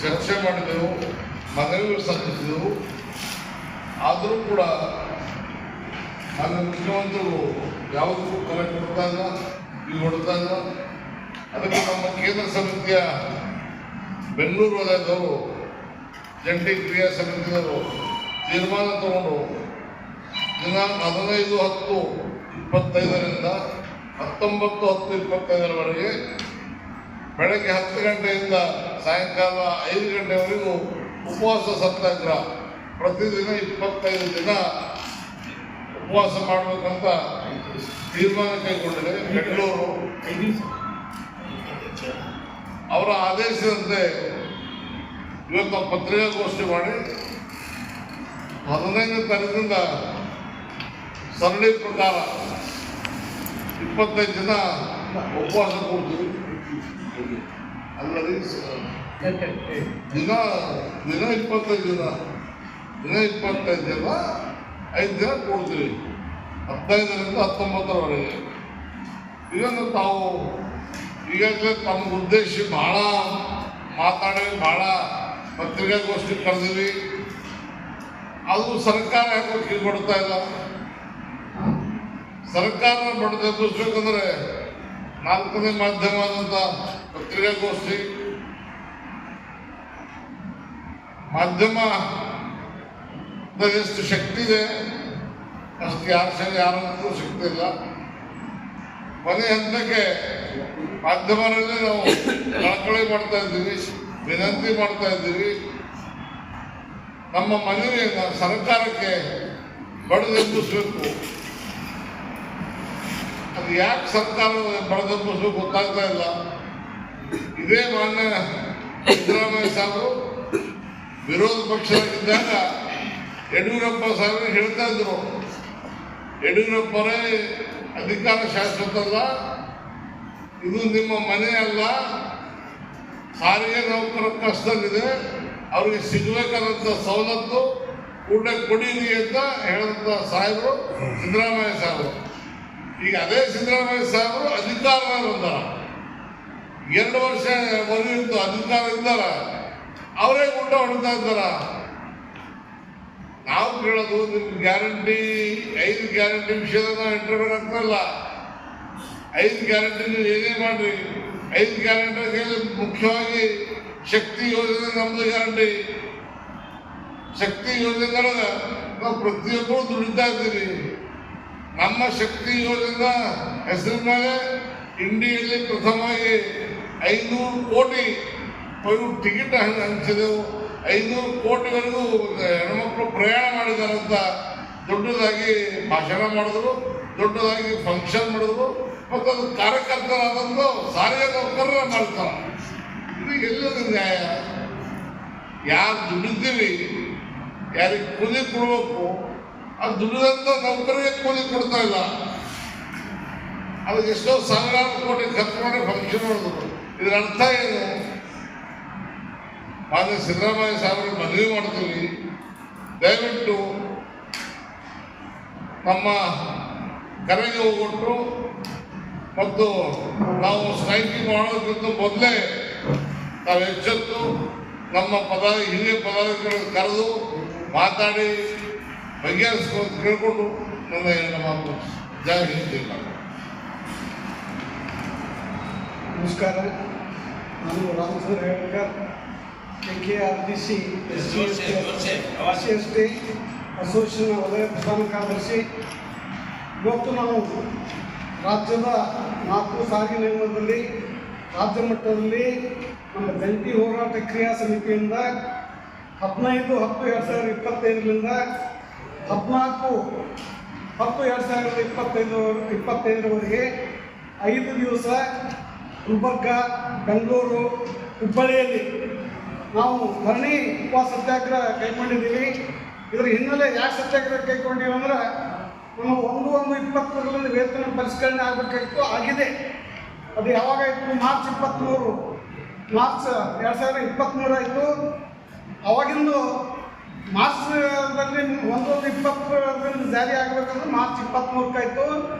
ಚರ್ಚೆ ಮಾಡಿದೆವು, ಮನವಿ ಸಲ್ಲಿಸಿದೆವು. ಆದರೂ ಕೂಡ ನಮ್ಮ ಮುಖ್ಯಮಂತ್ರಿಗಳು ಯಾವುದಕ್ಕೂ ಕರೆ ಕೊಡ್ತಾ ಇಲ್ಲ, ಈಗ ಕೊಡ್ತಾ ಇಲ್ಲ. ಅದಕ್ಕೆ ನಮ್ಮ ಕೇಂದ್ರ ಸಮಿತಿಯ ಬೆಂಗಳೂರು ವಲಯದವರು, ಜಂಟಿ ಕ್ರಿಯಾ ಸಮಿತಿಯವರು ತೀರ್ಮಾನ ತಗೊಂಡು ದಿನಾಂಕ 15/10/25ರಿಂದ 19/10/25 ಬೆಳಗ್ಗೆ 10 ಗಂಟೆಯಿಂದ ಸಾಯಂಕಾಲ 5 ಗಂಟೆವರೆಗೂ ಉಪವಾಸ ಸತ್ಯಾಗ್ರಹ, ಪ್ರತಿದಿನ 25 ದಿನ ಉಪವಾಸ ಮಾಡಬೇಕಂತ ತೀರ್ಮಾನ ಕೈಗೊಂಡಿದೆ ಬೆಂಗಳೂರು. ಅವರ ಆದೇಶದಂತೆ ಇವತ್ತು ಪತ್ರಿಕಾಗೋಷ್ಠಿ ಮಾಡಿ 15ನೇ ತಾರೀಕಿನಿಂದ ಸರಳಿ ಪ್ರಕಾರ 25 ದಿನ ಉಪವಾಸ ಕೊಡ್ತೀವಿ. ಅಲ್ಲದೆ ದಿನ 25 ದಿನ 5 ದಿನ ಕೊಡ್ತೀವಿ, 15ರಿಂದ 19ರವರೆಗೆ. ಇದನ್ನು ತಾವು ಈಗಾಗಲೇ ತಮ್ಮ ಉದ್ದೇಶ ಭಾಳ ಮಾತಾಡಿ ಭಾಳ ಪತ್ರಿಕಾಗೋಷ್ಠಿ ಕರೆದಿವಿ. ಅದು ಸರ್ಕಾರ ಯಾಕೋ ಕಿಳ್ಕೊಡ್ತಾ ಇಲ್ಲ. ಸರ್ಕಾರ ಬಡದೆಬ್ಬಿಸ್ಬೇಕಂದ್ರೆ 4ನೇ ಮಾಧ್ಯಮ ಆದಂಥ ಪತ್ರಿಕಾಗೋಷ್ಠಿ, ಮಾಧ್ಯಮ ಎಷ್ಟು ಶಕ್ತಿ ಇದೆ ಅಷ್ಟು ಯಾರನ್ನೂ ಶಕ್ತಿ ಇಲ್ಲ. ಕೊನೆ ಹಂತಕ್ಕೆ ಮಾಧ್ಯಮದಲ್ಲಿ ನಾವು ಕಳಕಳಿ ಮಾಡ್ತಾ ಇದ್ದೀವಿ, ವಿನಂತಿ ಮಾಡ್ತಾ ಇದ್ದೀವಿ. ನಮ್ಮ ಮನವಿಯನ್ನು ಸರ್ಕಾರಕ್ಕೆ ಬಡದೆಬ್ಬಿಸ್ಬೇಕು. ಅದು ಯಾಕೆ ಸರ್ಕಾರ ಬಡದೆಬ್ಬಿಸ್ಬೇಕು ಗೊತ್ತಾಗ್ತಾ ಇಲ್ಲ. ಇದೇ ಮಾನ್ಯ ಸಿದ್ದರಾಮಯ್ಯ ಸಾಹೇಬರು ವಿರೋಧ ಪಕ್ಷದಾಗಿದ್ದಾಗ ಯಡಿಯೂರಪ್ಪ ಸಾಹೇಬರು ಹೇಳ್ತಾ ಇದ್ರು, ಯಡಿಯೂರಪ್ಪರೇ ಅಧಿಕಾರ ಶಾಶ್ವತ ಅಲ್ಲ, ಇದು ನಿಮ್ಮ ಮನೆ ಅಲ್ಲ, ಸಾರಿಗೆ ನೌಕರ ಕಷ್ಟದಲ್ಲಿದೆ, ಅವ್ರಿಗೆ ಸಿಗಬೇಕಾದಂಥ ಸವಲತ್ತು ಕೂಡಲೇ ಕೊಡೀರಿ ಅಂತ ಹೇಳಿದಂಥ ಸಾಹೇಬರು ಸಿದ್ದರಾಮಯ್ಯ ಸಾಹೇಬರು. ಈಗ ಅದೇ ಸಿದ್ದರಾಮಯ್ಯ ಸಾಹೇಬರು ಅಧಿಕಾರದಲ್ಲಿ ಬಂದಾರ, 2 ವರ್ಷ ಬರೆಯಿತು ಅಧಿಕಾರ ಇದ್ದಾರ, ಅವರೇ ಊಟ ಹೊಡ್ತಾ ಇದ್ದಾರ. ನಾವು ಕೇಳೋದು ನಿಮ್ಗೆ ಗ್ಯಾರಂಟಿ 5 ಗ್ಯಾರಂಟಿ ವಿಷಯದ ನಾವು ಇಂಟರ್ವ್ಯೂ ಆಗ್ತಾರಲ್ಲ. 5 ಗ್ಯಾರಂಟಿ ನೀವು ಏನೇ ಮಾಡ್ರಿ, 5 ಗ್ಯಾರಂಟಿ ಮುಖ್ಯವಾಗಿ ಶಕ್ತಿ ಯೋಜನೆ ನಮ್ಮದು ಗ್ಯಾರಂಟಿ. ಶಕ್ತಿ ಯೋಜನೆಗಳನ್ನ ನಾವು ಪ್ರತಿಯೊಬ್ಬರು ದುಡಿತಾ ಇದ್ದೀವಿ. ನಮ್ಮ ಶಕ್ತಿ ಯೋಜನೆ ಹೆಸರಿನ ಮೇಲೆ ಇಂಡಿಯಲ್ಲಿ ಪ್ರಥಮವಾಗಿ 500 ಕೋಟಿ ಟಿಕೆಟ್ ಹಂಚಿದೆವು. 500 ಕೋಟಿವರೆಗೂ ಹೆಣ್ಮಕ್ಳು ಪ್ರಯಾಣ ಮಾಡಿದಾರಂತ ದೊಡ್ಡದಾಗಿ ಭಾಷಣ ಮಾಡಿದ್ರು, ದೊಡ್ಡದಾಗಿ ಫಂಕ್ಷನ್ ಮಾಡಿದ್ರು. ಮತ್ತು ಅದು ಕಾರ್ಯಕರ್ತರಾದಂದು ಸಾರಿಗೆ ನೌಕರರ ಮಾಡ್ತಾರೆ. ಇದು ಎಲ್ಲದ ನ್ಯಾಯ? ಯಾರು ದುಡಿತೀವಿ, ಯಾರಿಗೆ ಕೂಲಿ ಕೊಡಬೇಕು, ಅದು ದುಡಿದಂಥ ನೌಕರಿಗೆ ಕೂಲಿ ಕೊಡ್ತಾ ಇಲ್ಲ. ಅದಕ್ಕೆ ಎಷ್ಟೋ ಸಾವಿರಾರು ಕೋಟಿ ಖರ್ಚು ಮಾಡಿ ಫಂಕ್ಷನ್ ಮಾಡಿದ್ರು. ಇದರ ಅರ್ಥ ಏನು? ಮಾನ್ಯ ಸಿದ್ದರಾಮಯ್ಯ ಸಾಹೇಬರಿಗೆ ಮನವಿ ಮಾಡ್ತೀವಿ, ದಯವಿಟ್ಟು ನಮ್ಮ ಕರೆಗೆ ಹೋಗ್ಬಿಟ್ರು ಮತ್ತು ನಾವು ಸ್ಟ್ರೈಕಿಂಗ್ ಮಾಡೋದಕ್ಕಿಂತ ಮೊದಲೇ ನಾವು ಎಚ್ಚೆತ್ತು ನಮ್ಮ ಹಿರಿಯ ಪದಾಧಿಕಾರಿಗಳು ಕರೆದು ಮಾತಾಡಿ ಬಗೆಹರಿಸ್ಕೊಂಡು ಕೇಳಿಕೊಂಡು ನನ್ನ ಮಾತು. ಜೈ ಹಿಂದ್. ನಮಸ್ಕಾರ, ನಾನು ರಾಮಚಂದ್ರ ಹೇಳಕರ್, KKRDC SC/ST ಅಸೋಸಿಯೇಷನ್ ವಲಯ ಪ್ರಧಾನ ಕಾರ್ಯದರ್ಶಿ. ಇವತ್ತು ನಾವು ರಾಜ್ಯದ 4 ಸಾರಿಗೆ ನಿಗಮದಲ್ಲಿ ರಾಜ್ಯ ಮಟ್ಟದಲ್ಲಿ ನಮ್ಮ ಜಂಟಿ ಹೋರಾಟ ಕ್ರಿಯಾ ಸಮಿತಿಯಿಂದ 15/10/2025ರಿಂದ 14/10/2025ರವರೆಗೆ 5 ದಿವಸ ಗುಲ್ಬರ್ಗ, ಬೆಂಗಳೂರು, ಹುಬ್ಬಳ್ಳಿಯಲ್ಲಿ ನಾವು ಧರಣಿ ಉಪವಾಸ ಸತ್ಯಾಗ್ರಹ ಕೈಗೊಂಡಿದ್ದೀವಿ. ಇದರ ಹಿನ್ನೆಲೆ ಯಾಕೆ ಸತ್ಯಾಗ್ರಹ ಕೈಗೊಂಡಿವಿ ಅಂದ್ರೆ, ನಮ್ಮ 1/1/23ರಿಂದ ವೇತನ ಪರಿಷ್ಕರಣೆ ಆಗಬೇಕಾಗಿತ್ತು, ಆಗಿದೆ. ಅದು ಯಾವಾಗಾಯಿತು? ಮಾರ್ಚ್ 2023 ಆಯಿತು. ಅವಾಗಿಂದು ಮಾರ್ಚ್ದಲ್ಲಿ 1/1/23 ಜಾರಿ ಆಗಬೇಕಂದ್ರೆ ಮಾರ್ಚ್ 23 ಆಯಿತು.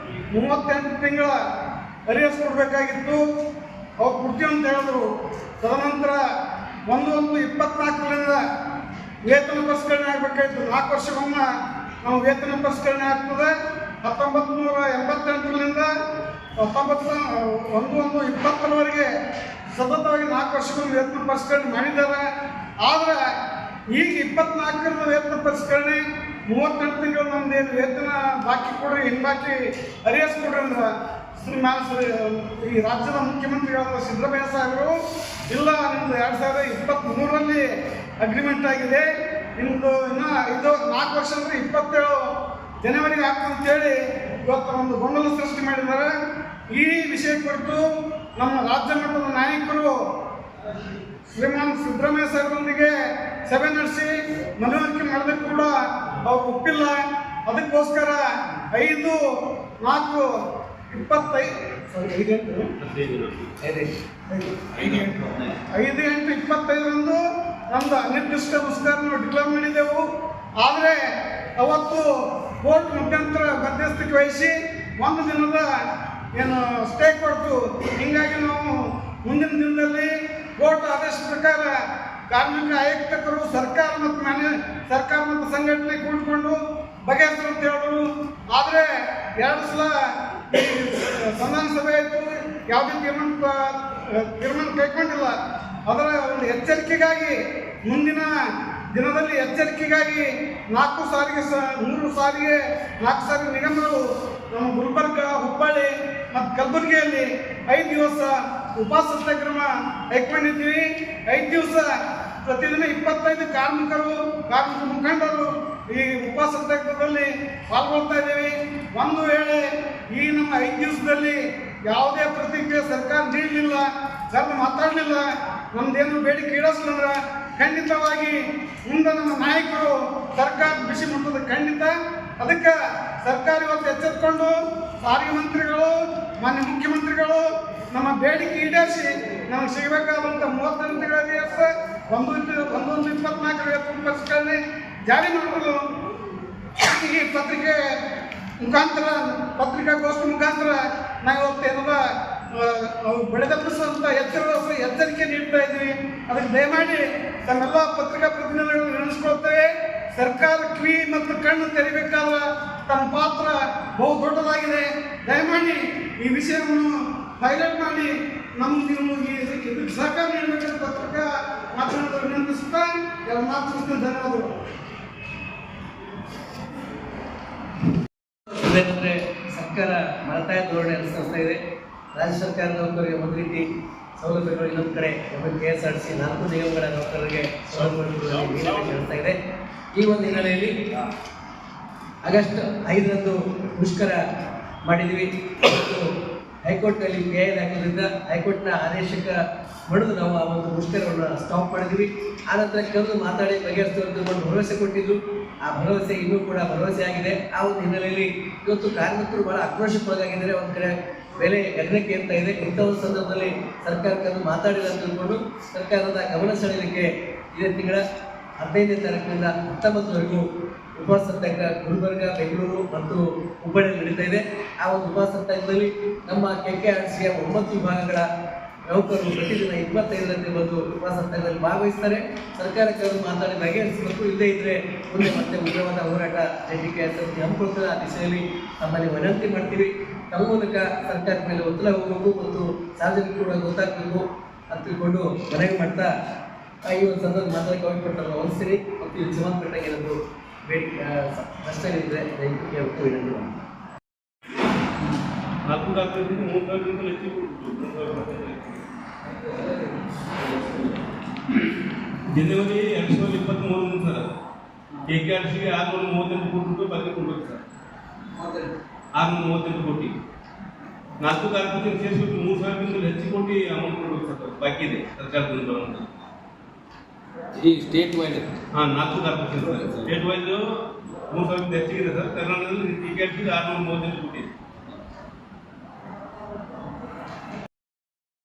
38 ತಿಂಗಳ ಅರಿಯಸ್ ಕೊಡಬೇಕಾಗಿತ್ತು. ಅವ್ರು ಕೊಡ್ತೀವಿ ಅಂತ ಹೇಳಿದ್ರು. ತದನಂತರ 1/1/24 ವೇತನ ಪರಿಷ್ಕರಣೆ ಆಗಬೇಕಾಯ್ತು. 4 ವರ್ಷಕ್ಕೊಮ್ಮೆ ನಾವು ವೇತನ ಪರಿಷ್ಕರಣೆ ಆಗ್ತದೆ. 1988ರಿಂದ 1/1/20ವರೆಗೆ ಸತತವಾಗಿ 4 ವರ್ಷಕ್ಕೊಮ್ಮೆ ವೇತನ ಪರಿಷ್ಕರಣೆ ಮಾಡಿದ್ದಾರೆ. ಆದರೆ ಈಗ 24ರ ವೇತನ ಪರಿಷ್ಕರಣೆ 38 ತಿಂಗಳು ನಮ್ದೇನು ವೇತನ ಬಾಕಿ ಕೊಡ್ರಿ, ಹಿಂಬಾಕಿ ಅರಿಯಸ್ ಕೊಡ್ರಿ ಅಂದ್ರೆ ಈ ರಾಜ್ಯದ ಮುಖ್ಯಮಂತ್ರಿಗಳಾದ ಸಿದ್ದರಾಮಯ್ಯ ಸಾಹೇಬರು ಇಲ್ಲ, ನಿಮ್ದು 2023ರಲ್ಲಿ ಅಗ್ರಿಮೆಂಟ್ ಆಗಿದೆ, ನಿಮ್ಮದು ಇನ್ನೂ 4 ವರ್ಷ ಅಂದರೆ 27 ಜನವರಿಗೆ ಆಗ್ತಂತೇಳಿ ಇವತ್ತು ಒಂದು ಗೊಂದಲ ಸೃಷ್ಟಿ ಮಾಡಿದ್ದಾರೆ. ಈ ವಿಷಯ ಕುರಿತು ನಮ್ಮ ರಾಜ್ಯ ಮಟ್ಟದ ನಾಯಕರು ಶ್ರೀಮಾನ್ ಸಿದ್ದರಾಮಯ್ಯ ಸಾಹೇಬರೊಂದಿಗೆ ಸಭೆ ನಡೆಸಿ ಮನವರಿಕೆ ಮಾಡೋದಕ್ಕೆ ಕೂಡ ಅವ್ರು ಒಪ್ಪಿಲ್ಲ. ಅದಕ್ಕೋಸ್ಕರ 5/8/25ರಂದು ನಮ್ದು ಅನಿರ್ದಿಷ್ಟ ಮುಷ್ಕರನ್ನು ಡಿಕ್ಲೇರ್ ಮಾಡಿದೆವು. ಆದರೆ ಅವತ್ತು ಕೋರ್ಟ್ ಮುಖಾಂತರ ಮಧ್ಯಸ್ಥಿಕೆ ವಹಿಸಿ 1 ದಿನದ ಏನು ಸ್ಟೇ ಕೊಡ್ತು. ಹೀಗಾಗಿ ನಾವು ಮುಂದಿನ ದಿನದಲ್ಲಿ ಕೋರ್ಟ್ ಆದೇಶ ಪ್ರಕಾರ ಕಾರ್ಮಿಕ ಆಯುಕ್ತರು ಸರ್ಕಾರ ಮತ್ತು ಸಂಘಟನೆ ಕೂಡಿಕೊಂಡು ಬಗೆಹರಿಸಲು ಅಂತ ಹೇಳಿದ್ರು. ಆದರೆ 2 ಸಲ ಸಂಧಾನ ಸಭೆ ಆಯಿತು, ಯಾವುದೇ ತೀರ್ಮಾನ ಕೈಗೊಂಡಿಲ್ಲ. ಅದರ ಒಂದು ಎಚ್ಚರಿಕೆಗಾಗಿ ಮುಂದಿನ ದಿನದಲ್ಲಿ 4 ಸಾರಿಗೆ 3 ಸಾರಿಗೆ 4 ಸಾರಿಗೆ ನಿಗಮಗಳು ನಮ್ಮ ಗುಲ್ಬರ್ಗ, ಹುಬ್ಬಳ್ಳಿ ಮತ್ತು ಕಲಬುರಗಿಯಲ್ಲಿ 5 ದಿವಸ ಉಪವಾಸ ಸತ್ಯಾಗ್ರಹ ಕೈಗೊಂಡಿದ್ದೀವಿ. 5 ದಿವಸ ಪ್ರತಿದಿನ 25 ಕಾರ್ಮಿಕ ಮುಖಂಡರು ಈ ಉಪವಾಸ ಸತ್ಯಾಗ್ರಹದಲ್ಲಿ ಪಾಲ್ಗೊಳ್ತಾ ಇದ್ದೀವಿ. ಒಂದು ವೇಳೆ ಈ ನಮ್ಮ 5 ದಿವಸದಲ್ಲಿ ಯಾವುದೇ ಪ್ರತಿಕ್ರಿಯೆ ಸರ್ಕಾರ ನೀಡಲಿಲ್ಲ, ಮಾತಾಡಲಿಲ್ಲ, ನಮ್ದೇನು ಬೇಡಿಕೆ ಈಡೇರಿಸಲಿಲ್ಲ, ಖಂಡಿತವಾಗಿ ಮುಂದೆ ನಮ್ಮ ನಾಯಕರು ಸರ್ಕಾರ ಬಿಸಿ ಮುಟ್ಟೋದು ಖಂಡಿತ. ಅದಕ್ಕೆ ಸರ್ಕಾರ ಇವತ್ತು ಎಚ್ಚೆತ್ತುಕೊಂಡು ಸಾರಿಗೆ ಮಂತ್ರಿಗಳು, ಮಾನ್ಯ ಮುಖ್ಯಮಂತ್ರಿಗಳು ನಮ್ಮ ಬೇಡಿಕೆ ಈಡೇರಿಸಿ ನಮಗೆ ಸಿಗಬೇಕಾದಂಥ 38 ತಿಂಗಳ 1/1/24 ವೇತನ ಪರಿಷ್ಕರಣೆ ಜಾರಿ ಮಾಡಲು ಈ ಪತ್ರಿಕಾಗೋಷ್ಠಿ ಮುಖಾಂತರ ನಾವು ಇವತ್ತು ಏನದ ಬೆಳೆದಪ್ಪಿಸುವಂಥ ಎಚ್ಚರಿಕೆ ನೀಡ್ತಾ ಇದ್ದೀವಿ. ಅದಕ್ಕೆ ದಯಮಾಡಿ ತಮ್ಮೆಲ್ಲ ಪತ್ರಿಕಾ ಪ್ರತಿನಿಧಿಗಳು ನೆನೆಸ್ಕೊಳ್ತೇವೆ. ಸರ್ಕಾರ ಕಿವಿ ಮತ್ತು ಕಣ್ಣು ತೆರಿಬೇಕಾದ ತಮ್ಮ ಪಾತ್ರ ಬಹು ದೊಡ್ಡದಾಗಿದೆ. ದಯಮಾಡಿ ಈ ವಿಷಯವನ್ನು ಹೈಲೈಟ್ ಮಾಡಿ ಇದಕ್ಕೆ ಸಹಕಾರ ನೀಡಬೇಕಂತ ಪತ್ರಿಕಾ ಮಾಧ್ಯಮದಲ್ಲಿ ವಿನಂತಿಸುತ್ತಾ ಎಲ್ಲ ಮಾತುಗಳನ್ನು ಧನ್ಯವಾದಗಳು. ಇದೇನೆಂದರೆ ಸರ್ಕಾರ ಮಲತಾಯ ಧೋರಣೆ ಅನುಸರಿಸ್ತಾ ಇದೆ. ರಾಜ್ಯ ಸರ್ಕಾರ ನೌಕರರಿಗೆ ಒಂದು ರೀತಿ ಸೌಲಭ್ಯಗಳು, ಇನ್ನೊಂದು ಕಡೆ KSRTC 4 ನಿಗಮಗಳ ನೌಕರರಿಗೆ ಸೌಲಭ್ಯಗಳು ನೀಡ್ತಾ ಇದೆ. ಈ ಒಂದು ಹಿನ್ನೆಲೆಯಲ್ಲಿ ಆಗಸ್ಟ್ 5ರಂದು ಮುಷ್ಕರ ಮಾಡಿದ್ವಿ. ಹೈಕೋರ್ಟ್ನಲ್ಲಿ PI ಹಾಕಿದ್ರಿಂದ ಹೈಕೋರ್ಟ್ನ ಆದೇಶಕ್ಕೆ ಹೊಡೆದು ನಾವು ಆ ಒಂದು ಮುಷ್ಕರವನ್ನು ಸ್ಟಾಪ್ ಮಾಡಿದ್ವಿ. ಆನಂತರ ಕೆಲವು ಮಾತಾಡಿ ಬಗೆಹರಿಸುವಂತ ಭರವಸೆ ಕೊಟ್ಟಿದ್ದು, ಆ ಭರವಸೆ ಇನ್ನೂ ಕೂಡ ಭರವಸೆ ಆಗಿದೆ. ಆ ಒಂದು ಹಿನ್ನೆಲೆಯಲ್ಲಿ ಇವತ್ತು ಕಾರ್ಮಿಕರು ಬಹಳ ಆಕ್ರೋಶಕ್ಕೊಳಗಾಗಿದ್ದಾರೆ. ಒಂದು ಕಡೆ ಬೆಲೆ ಗಗನಕ್ಕೆ ಏರ್ತಾ ಇದೆ. ಇಂಥ ಒಂದು ಸಂದರ್ಭದಲ್ಲಿ ಸರ್ಕಾರಕ್ಕೆ ಅದು ಮಾತಾಡಿಲ್ಲ ಅಂತ ತಿಳ್ಕೊಂಡು ಸರ್ಕಾರದ ಗಮನ ಸೆಳೆಯಲಿಕ್ಕೆ ಇದೇ ತಿಂಗಳ 15ನೇ ತಾರೀಕಿನಿಂದ 19ವರೆಗೂ ಉಪವಾಸ ಸತ್ಯಾಗ್ರಹ ಗುಲ್ಬರ್ಗ, ಬೆಂಗಳೂರು ಮತ್ತು ಹುಬ್ಬಳ್ಳಿಯಲ್ಲಿ ನಡೀತಾ ಇದೆ. ಆ ಒಂದು ಉಪವಾಸ ಸತ್ಯಾಗ್ರಹದಲ್ಲಿ ನಮ್ಮ KKRTCಯ 9 ವಿಭಾಗಗಳ ನೌಕರರು ಪ್ರತಿದಿನ 25ರಂತೆ ಬಂದು ಉಪವಾಸ ಸತ್ಯಾಗ್ರಹದಲ್ಲಿ ಭಾಗವಹಿಸ್ತಾರೆ. ಸರ್ಕಾರಕ್ಕೆ ಅವರು ಮಾತಾಡಿ ಬಗೆಹರಿಸಬೇಕು. ಇಲ್ಲದೇ ಇದ್ದರೆ ಮುಂದೆ ಮತ್ತೆ ಉಗ್ರವಾದ ಹೋರಾಟ JDK ಹಮ್ಮಿಕೊಳ್ಳುವ ದಿಶೆಯಲ್ಲಿ ನಮ್ಮಲ್ಲಿ ವಿನಂತಿ ಮಾಡ್ತೀವಿ. ತಮ್ಮ ಮೂಲಕ ಸರ್ಕಾರದ ಮೇಲೆ ಒತ್ತಡ ಹೋಗಬೇಕು ಮತ್ತು ಸಾರ್ವಜನಿಕರು ಕೂಡ ಗೊತ್ತಾಗಬೇಕು ಅಂತ ತಿಳ್ಕೊಂಡು ಮನವಿ ಮಾಡ್ತಾ ಈ ಒಂದು ಸಂದರ್ಭ ಮಾತಾಡಕ್ಕೆ ಹೋಗ್ಬಿಡ್ತಾರೆ ಅನಿಸ್ತೀನಿ. ಮತ್ತು ಇಲ್ಲಿ ಸಂಬಂಧಪಟ್ಟಾಗ ಏನಾದರೂ ಬೇಡಿಕೆ ಕಷ್ಟ ಇದ್ದರೆ ದಯವಿಟ್ಟು ಕೇಳಬೇಕು ವಿನಂತಿ ಮಾಡಿ. 4 ರಾಜ್ಯದಿಂದ 3 ರಾಜ್ಯದಿಂದ ಹೆಚ್ಚಿಗೆ ಜನವರಿ 2023 ಸರ್ KKRTCಗೆ 638 ಕೋಟಿ ರೂಪಾಯಿ ಬಾಕಿ ಕೊಡಬೇಕು ಸರ್. 638 ಕೋಟಿ 4 ಕಾರ್ಮಿಕರಿಗೆ ಸೇರಿಸ್ಬಿಟ್ಟು 3,000 ಹೆಚ್ಚು ಕೋಟಿ ಅಮೌಂಟ್ ಕೊಡಬೇಕು ಸರ್. ಬಾಕಿ ಇದೆ ಸರ್ಕಾರದಿಂದ ಬರುವಂಥ ಈ ಸ್ಟೇಟ್ ವೈಡ್ 4 ಕಾರ್ಮಿಕರಿಗೆ ಸರ್. ಸ್ಟೇಟ್ ವೈಡ್ 3,000 ಹೆಚ್ಚಿಗಿದೆ ಸರ್. ಕರ್ನಾಟಕದಲ್ಲಿ KKRTCಗೆ 638 ಕೋಟಿ.